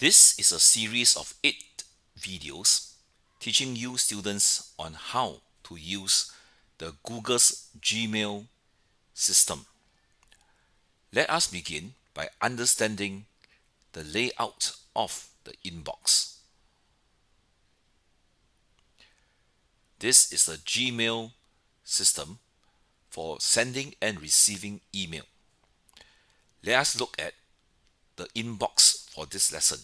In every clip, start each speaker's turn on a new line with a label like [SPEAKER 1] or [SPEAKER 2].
[SPEAKER 1] This is a series of 8 videos teaching you students on how to use the Google's Gmail system. Let us begin by understanding the layout of the inbox. This is the Gmail system for sending and receiving email. Let us look at the inbox for this lesson.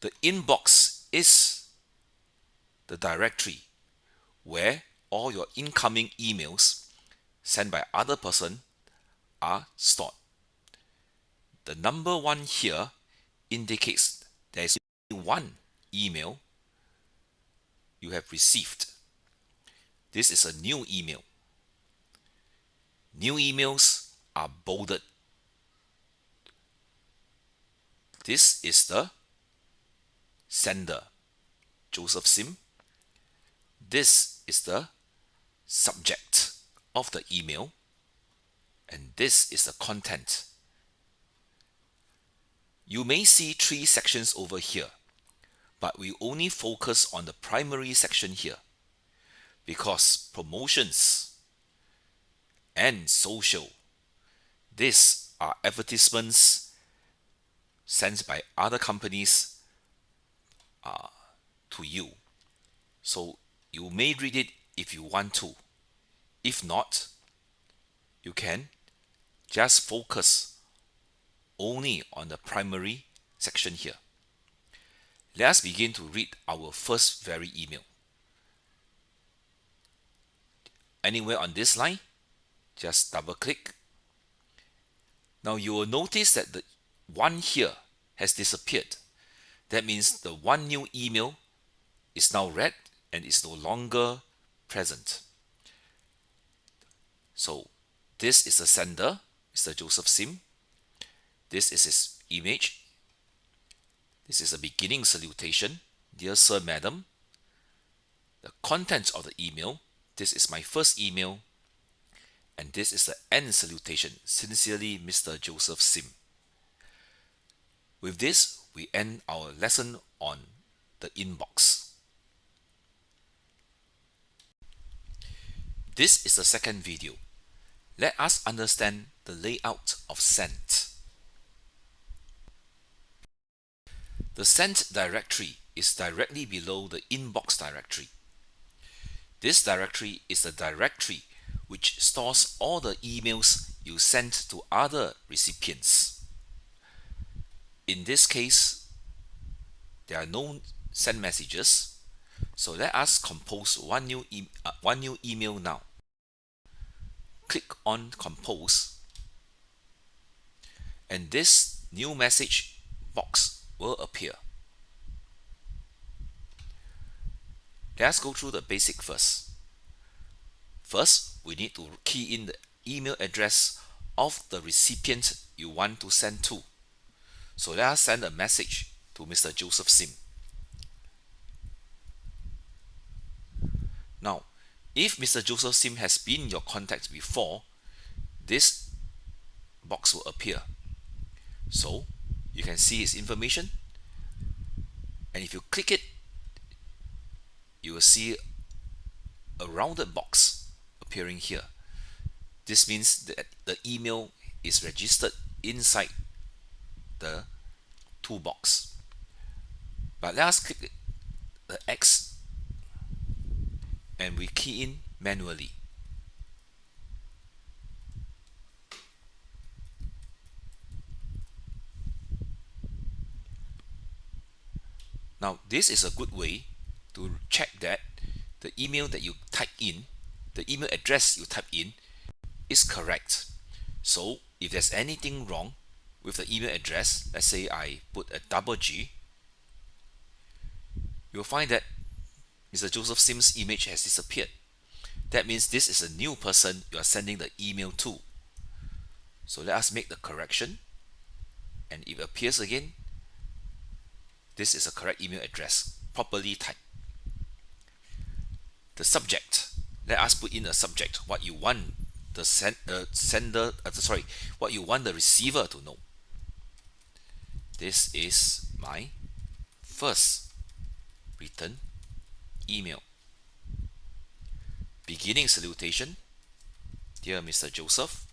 [SPEAKER 1] The inbox is the directory where all your incoming emails sent by other person are stored. The number 1 here indicates there is only one email you have received. This is a new email. New emails are bolded. This is the sender, Joseph Sim. This is the subject of the email, and this is the content. You may see 3 sections over here, but we only focus on the primary section here because promotions and social, these are advertisements sent by other companies to you. So you may read it if you want to. If not, you can just focus only on the primary section here. Let us begin to read our first very email. Anywhere on this line, just double click. Now you will notice that the one here has disappeared. That means the one new email is now read and is no longer present. So this is the sender, Mr. Joseph Sim. This is his image. This is a beginning salutation. Dear Sir, Madam. The contents of the email. This is my first email. And this is the end salutation. Sincerely, Mr. Joseph Sim. With this, we end our lesson on the inbox. This is the second video. Let us understand the layout of sent. The sent directory is directly below the inbox directory. This directory is the directory which stores all the emails you sent to other recipients. In this case, there are no sent messages. So let us compose one new email now. Click on compose, and this new message box will appear. Let's go through the basic first. First, we need to key in the email address of the recipient you want to send to. So let us send a message to Mr. Joseph Sim. Now, if Mr. Joseph Sim has been your contact before, this box will appear. So you can see his information, and if you click it, you will see a rounded box appearing here. This means that the email is registered inside the toolbox. But let us click the X and we key in manually. Now this is a good way to check that the email that you type in, the email address you type in is correct. So if there's anything wrong with the email address, let's say I put a double G, you'll find that Mr. Joseph Sim's image has disappeared. That means this is a new person you are sending the email to. So let us make the correction, and if it appears again, this is a correct email address, properly typed. The subject, let us put in a subject, what you want the what you want the receiver to know. This is my first written email. Beginning salutation. Dear Mr. Joseph,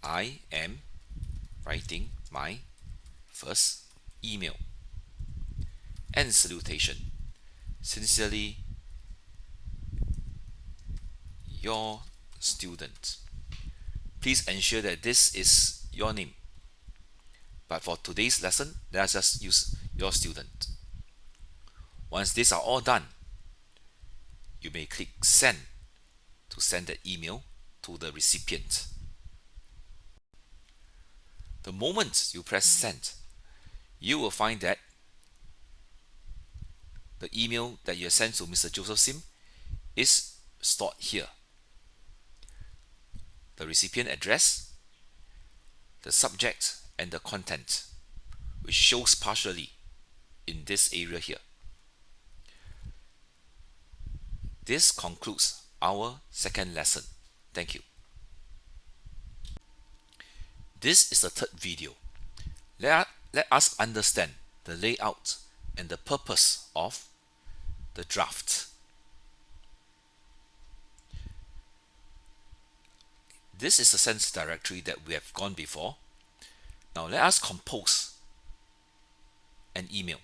[SPEAKER 1] I am writing my first email. End salutation. Sincerely, your student. Please ensure that this is your name. But for today's lesson, let us just use your student. Once these are all done, you may click send to send the email to the recipient. The moment you press send, you will find that the email that you have sent to Mr. Joseph Sim is stored here. The recipient address, the subject, and the content, which shows partially in this area here. This concludes our second lesson. Thank you. This is the third video. Let us understand the layout and the purpose of the draft. This is the sense directory that we have gone before. Now let us compose an email.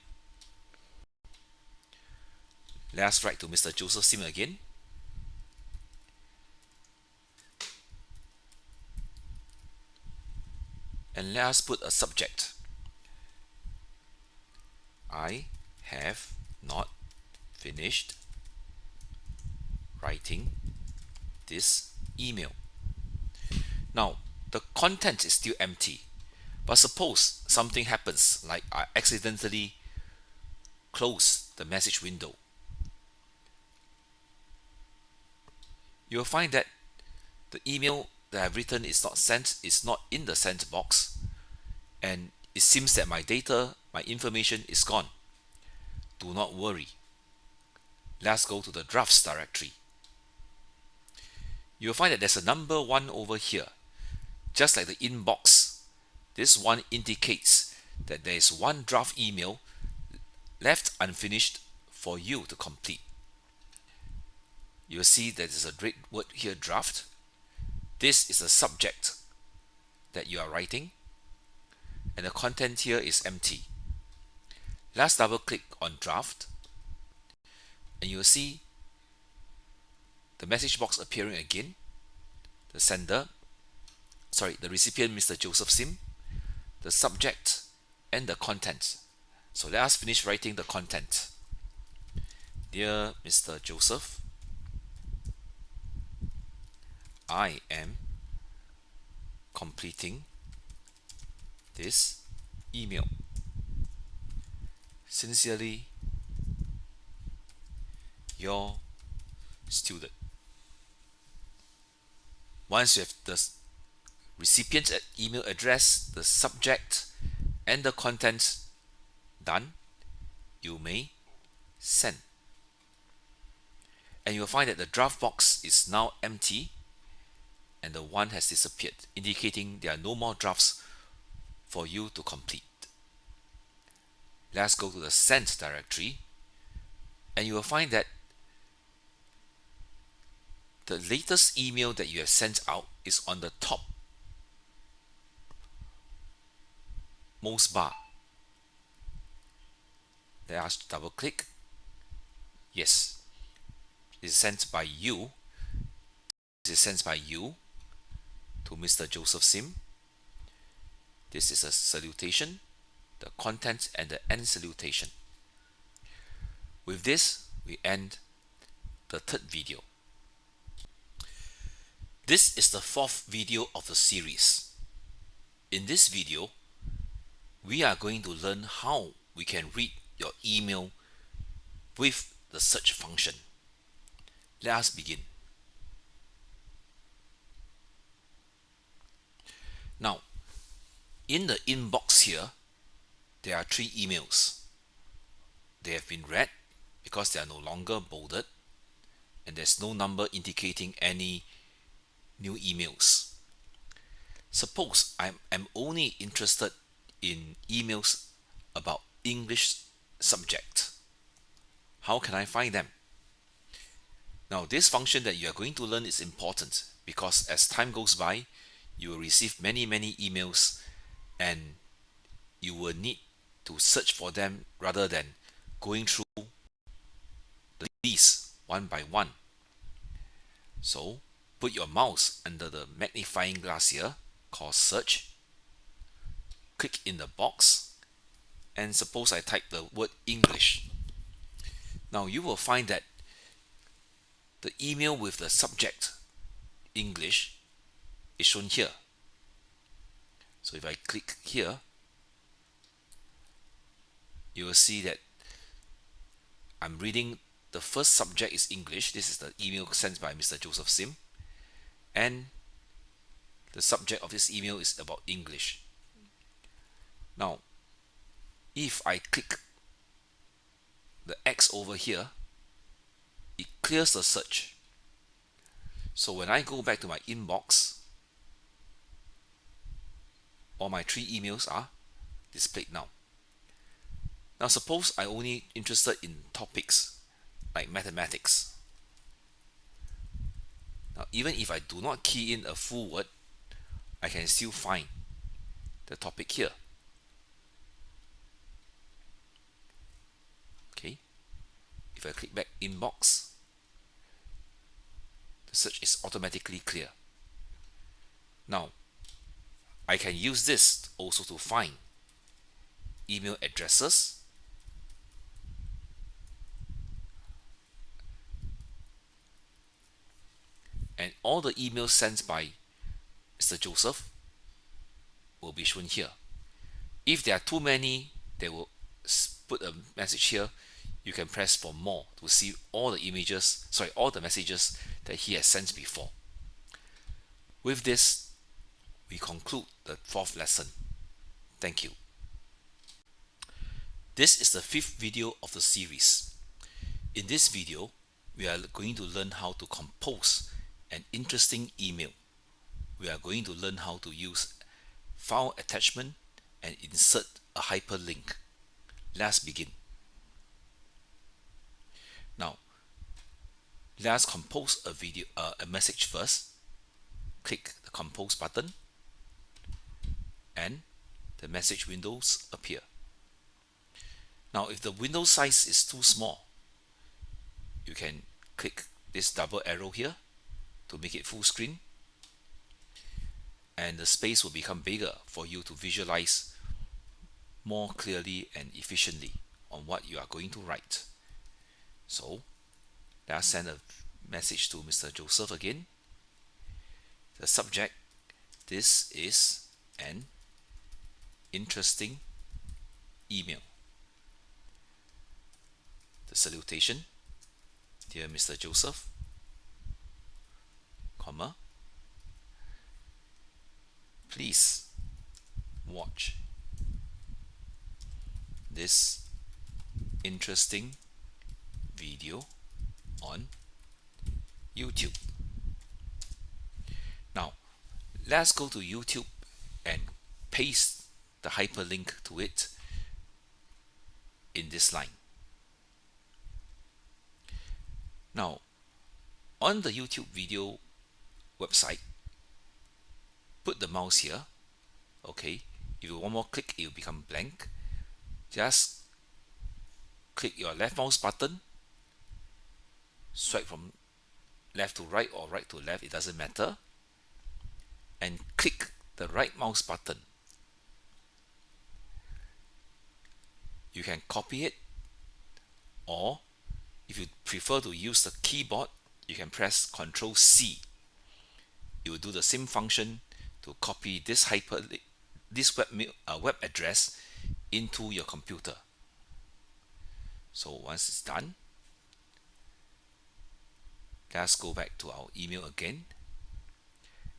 [SPEAKER 1] Let us write to Mr. Joseph Sim again. And let us put a subject. I have not finished writing this email. Now, the content is still empty, but suppose something happens, like I accidentally close the message window. You will find that the email that I've written is not sent, is not in the sent box, and it seems that my data, my information is gone. Do not worry. Let's go to the drafts directory. You'll find that there's a number 1 over here. Just like the inbox, this one indicates that there is one draft email left unfinished for you to complete. You'll see that there's a great word here, draft. This is the subject that you are writing, and the content here is empty. Let's double click on draft, and you'll see the message box appearing again. The recipient, Mr. Joseph Sim, the subject, and the content. So let us finish writing the content. Dear Mr. Joseph, I am completing this email. Sincerely, your student. Once you have the recipient's email address, the subject, and the content done, you may send. And you'll find that the draft box is now empty and the one has disappeared, indicating there are no more drafts for you to complete. Let's go to the sent directory, and you will find that the latest email that you have sent out is on the top most bar. Let us double click. Yes, it is sent by you. This is sent by you to Mr. Joseph Sim. This is a salutation, the content, and the end salutation. With this, we end the third video. This is the fourth video of the series. In this video, we are going to learn how we can read your email with the search function. Let us begin. Now, in the inbox here, there are 3 emails. They have been read because they are no longer bolded, and there's no number indicating any new emails. Suppose I'm only interested in emails about English subject. How can I find them? Now, this function that you are going to learn is important because as time goes by, you will receive many emails and you will need to search for them rather than going through the list one by one. So, put your mouse under the magnifying glass here called search, click in the box, and suppose I type the word English. Now you will find that the email with the subject English is shown here. So if I click here, you will see that I'm reading the first subject is English. This is the email sent by Mr. Joseph Sim, and the subject of this email is about English. Now, if I click the X over here, it clears the search. So when I go back to my inbox, all my 3 emails are displayed now. Now suppose I only interested in topics like mathematics. Now even if I do not key in a full word, I can still find the topic here. Okay, if I click back inbox, the search is automatically clear. Now I can use this also to find email addresses, and all the emails sent by Mr. Joseph will be shown here. If there are too many, they will put a message here. You can press for more to see all the all the messages that he has sent before. With this, we conclude the 4th lesson. Thank you. This is the 5th video of the series. In this video, we are going to learn how to compose an interesting email. We are going to learn how to use file attachment and insert a hyperlink. Let's begin. Now, let's compose a message first. Click the compose button and the message windows appear. Now, if the window size is too small, you can click this double arrow here to make it full screen, and the space will become bigger for you to visualize more clearly and efficiently on what you are going to write. So let's send a message to Mr. Joseph again. The subject, this is an interesting email. The salutation, dear Mr. Joseph, comma, please watch this interesting video on YouTube. Now, let's go to YouTube and paste the hyperlink to it in this line. Now, on the YouTube video website, put the mouse here. Okay, if you one more click, it will become blank. Just click your left mouse button, swipe from left to right or right to left, it doesn't matter, and click the right mouse button. You can copy it, or if you prefer to use the keyboard, you can press Ctrl C. It will do the same function to copy this web address into your computer. So once it's done, let's go back to our email again.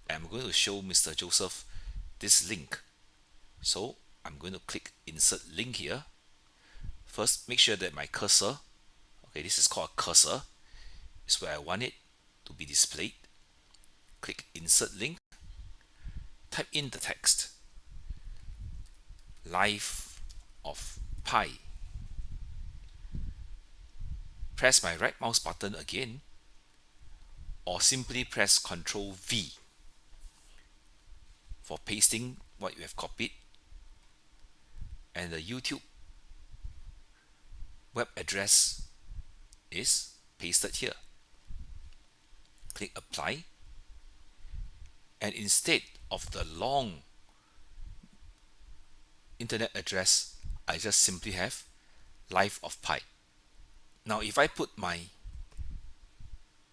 [SPEAKER 1] I'm going to show Mr. Joseph this link. So I'm going to click insert link here. First, make sure that my cursor, okay, this is called a cursor, is where I want it to be displayed. Click insert link, type in the text, life of pi. Press my right mouse button again, or simply press Ctrl V for pasting what you have copied, and the YouTube web address is pasted here. Click apply, and instead of the long internet address, I just simply have life of pi. Now if I put my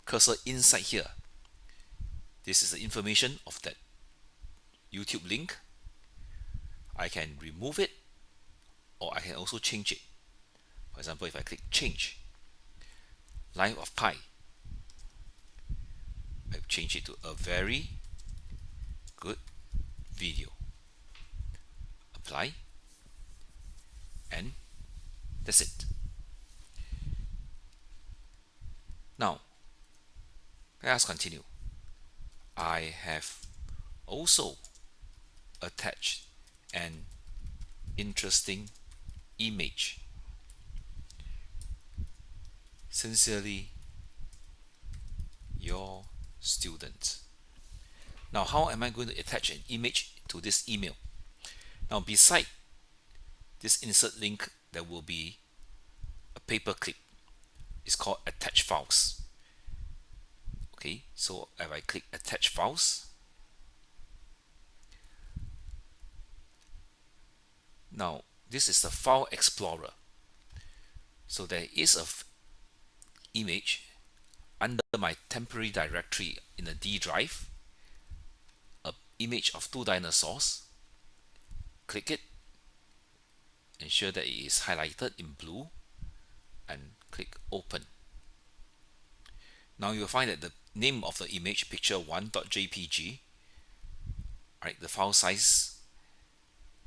[SPEAKER 1] cursor inside here, this is the information of that YouTube link. I can remove it, or I can also change it. For example, if I click change, life of pi, I change it to a very good video. Apply, and that's it. Now let us continue. I have also attached an interesting image. Sincerely, your student. Now, how am I going to attach an image to this email? Now, beside this insert link, there will be a paper clip. It's called attach files. Okay, so if I click attach files, now this is the file explorer. So there is a image under my temporary directory in the D drive, a image of 2 dinosaurs. Click it, ensure that it is highlighted in blue, and click open. Now you'll find that the name of the image, picture1.jpg, right, the file size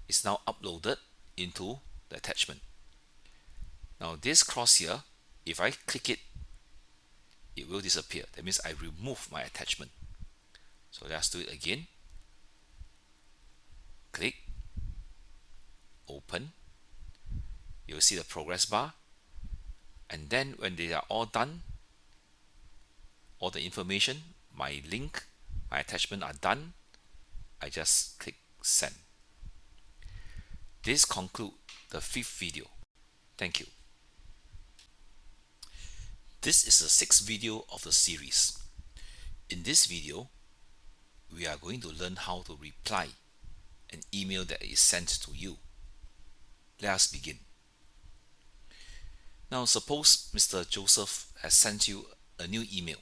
[SPEAKER 1] is now uploaded into the attachment. Now this cross here, if I click it, it will disappear. That means I remove my attachment. So let's do it again. Click, open. You'll see the progress bar, and then when they are all done, all the information, my link, my attachment are done, I just click send. This concludes the 5th video. Thank you. This is the 6th video of the series. In this video, we are going to learn how to reply an email that is sent to you. Let us begin. Now suppose Mr. Joseph has sent you a new email.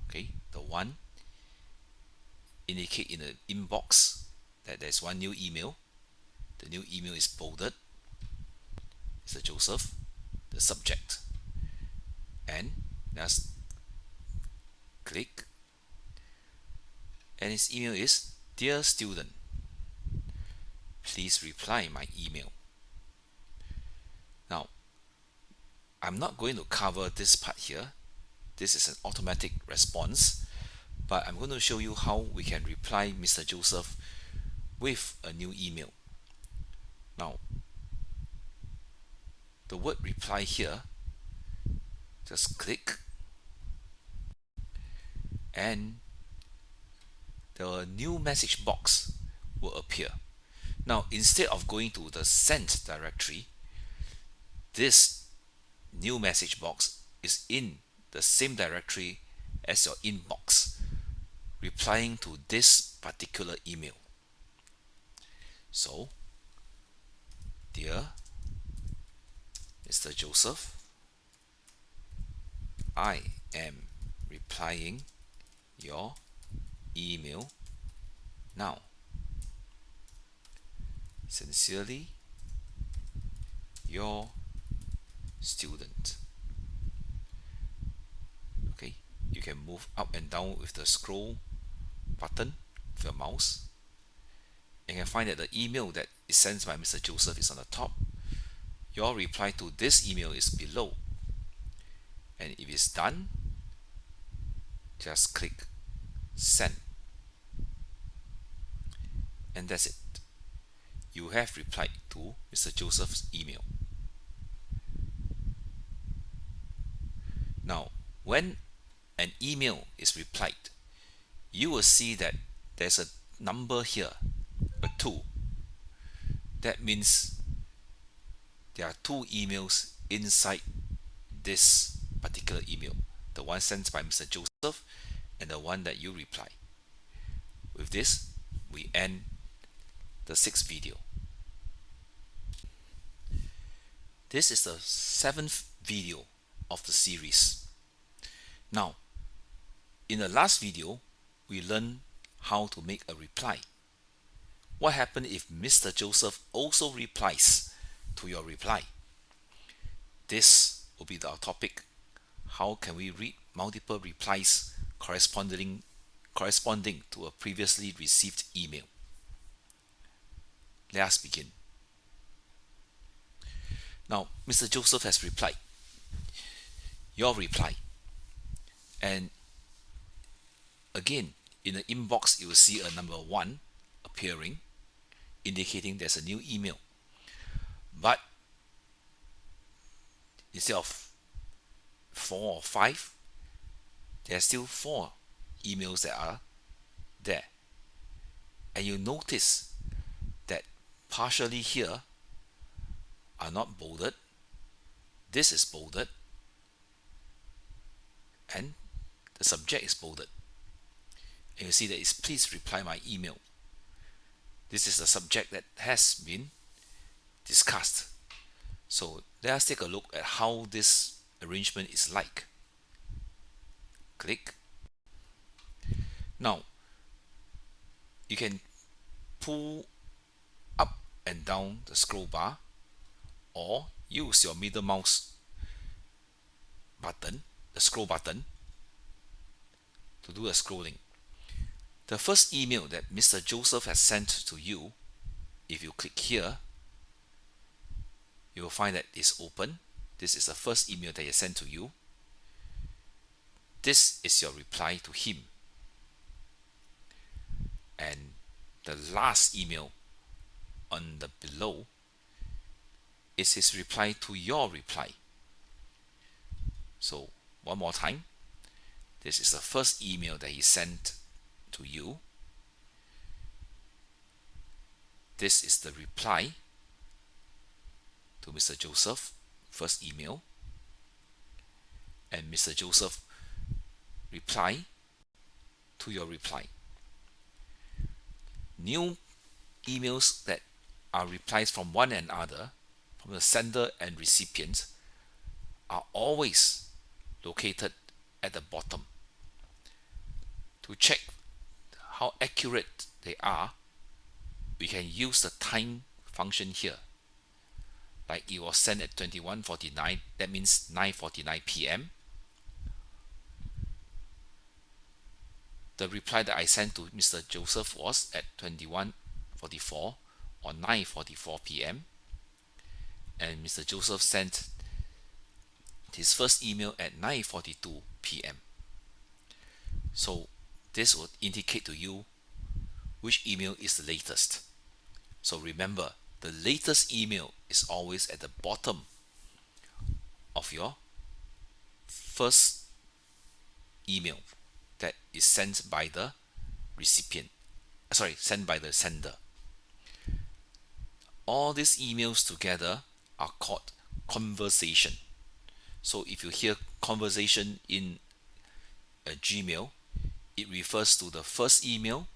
[SPEAKER 1] Okay, the one indicate in the inbox that there's one new email. The new email is bolded, Mr. Joseph, the subject, and let's click, and his email is, dear student, please reply my email. Now I'm not going to cover this part here. This is an automatic response, but I'm going to show you how we can reply Mr. Joseph with a new email. Now the word reply here, just click, and the new message box will appear. Now instead of going to the sent directory, this new message box is in the same directory as your inbox, replying to this particular email. So, dear Mr. Joseph, I am replying your email now. Sincerely, your student. Okay, you can move up and down with the scroll button with your mouse. You can find that the email that is sent by Mr. Joseph is on the top. Your reply to this email is below. And if it's done, just click send. and that's it. You have replied to Mr. Joseph's email. Now, when an email is replied, you will see that there's a number here, a 2. That means there are 2 emails inside this particular email, the one sent by Mr. Joseph and the one that you reply. With this, we end the 6th video. This is the 7th video of the series. Now, in the last video, we learned how to make a reply. What happens if Mr. Joseph also replies to your reply? This will be our topic. How can we read multiple replies corresponding to a previously received email? Let us begin. Now, Mr. Joseph has replied. Your reply. And again, in the inbox, you will see a number 1 appearing, indicating there's a new email. But instead of 4 or 5, there are still 4 emails that are there. And you notice that partially here are not bolded. This is bolded, and the subject is bolded. And you see that it's please reply my email. This is the subject that has been discussed. So let us take a look at how this arrangement is like. Click. Now, you can pull up and down the scroll bar, or use your middle mouse button, the scroll button, to do the scrolling. The first email that Mr. Joseph has sent to you, if you click here, you will find that it's open. This is the first email that he sent to you. This is your reply to him. And the last email on the below is his reply to your reply. So one more time, this is the first email that he sent to you. This is the reply to Mr. Joseph, first email, and Mr. Joseph reply to your reply. New emails that are replies from one another, from the sender and recipient, are always located at the bottom. To check how accurate they are, we can use the time function here. Like it was sent at 21:49, that means 9:49 p.m. The reply that I sent to Mr. Joseph was at 21:44 or 9:44 p.m. and Mr. Joseph sent his first email at 9:42 p.m. So this would indicate to you which email is the latest. So remember, the latest email is always at the bottom of your first email that is sent by the recipient, sent by the sender. All these emails together are called conversation. So if you hear conversation in a Gmail, it refers to the first email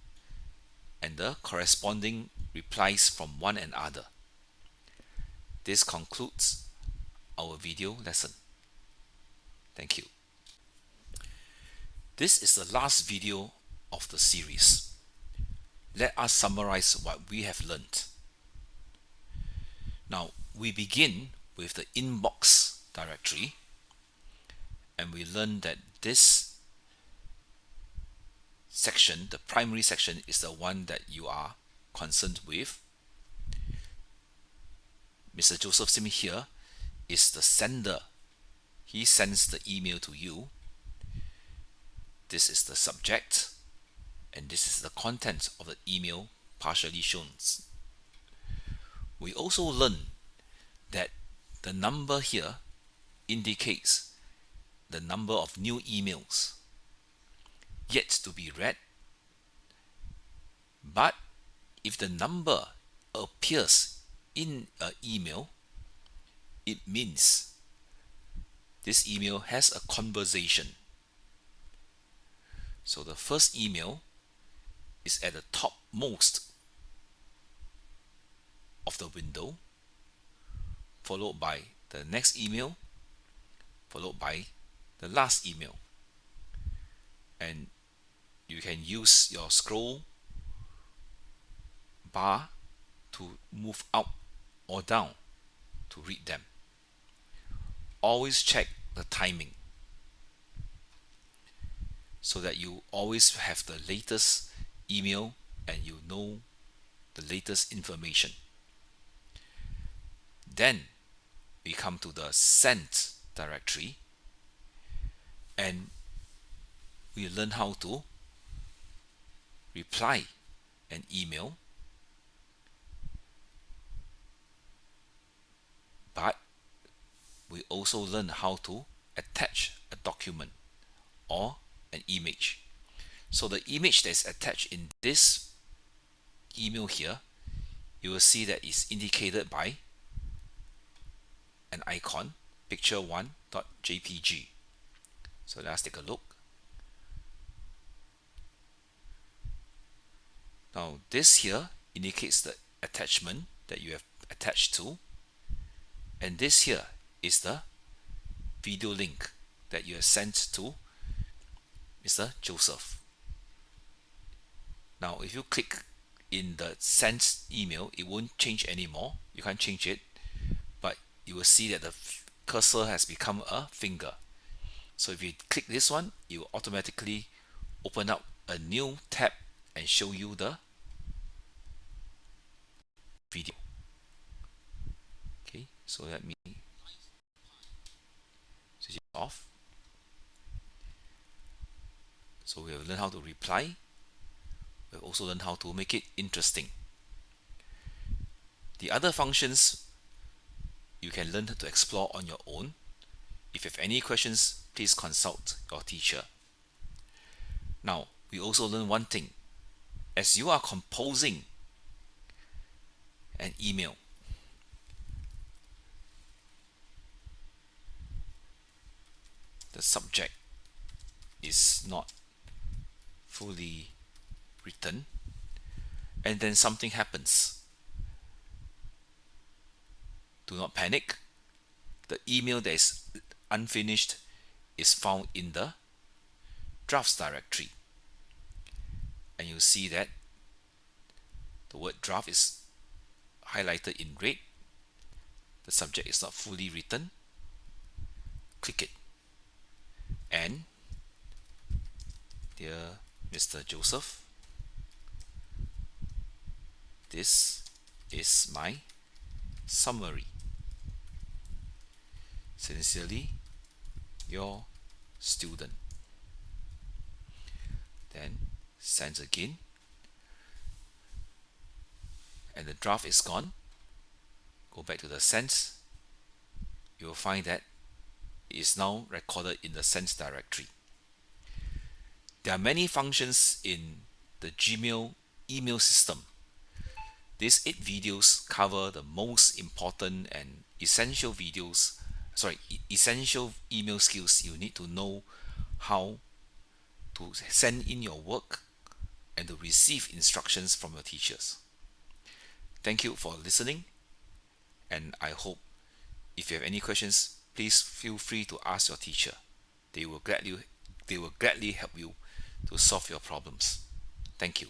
[SPEAKER 1] and the corresponding replies from one another. This concludes our video lesson. Thank you. This is the last video of the series. Let us summarize what we have learned. Now, we begin with the inbox directory, and we learn that this section, the primary section, is the one that you are concerned with. Mr. Joseph Sim here is the sender. He sends the email to you. This is the subject, and this is the content of the email partially shown. We also learn that the number here indicates the number of new emails yet to be read. But if the number appears in an email, it means this email has a conversation. So the first email is at the topmost of the window, followed by the next email, followed by the last email. And you can use your scroll bar to move up or down to read them. Always check the timing so that you always have the latest email and you know the latest information. Then we come to the sent directory and we learn how to reply an email, but we also learn how to attach a document or an image. So the image that is attached in this email here, you will see that it's indicated by an icon, picture1.jpg. So let's take a look. Now this here indicates the attachment that you have attached to, and this here is the video link that you have sent to Mr. Joseph. Now if you click in the sent email, it won't change anymore. You can't change it, but you will see that the cursor has become a finger. So if you click this one, it will automatically open up a new tab and show you the video. Okay, so let me switch it off. So we have learned how to reply. We've also learned how to make it interesting. The other functions you can learn to explore on your own. If you have any questions, please consult your teacher. Now, we also learn one thing. As you are composing an email, the subject is not fully written, and then something happens. Do not panic. The email that is unfinished is found in the drafts directory, and you see that the word draft is highlighted in red. The subject is not fully written. Click it, and dear Mr. Joseph, this is my summary. Sincerely, your student. Then send again, and the draft is gone. Go back to the sent. You will find that it is now recorded in the sent directory. There are many functions in the Gmail email system. These 8 videos cover the most important and essential essential email skills you need to know how to send in your work and to receive instructions from your teachers. Thank you for listening, and I hope if you have any questions, please feel free to ask your teacher. They will gladly help you to solve your problems. Thank you.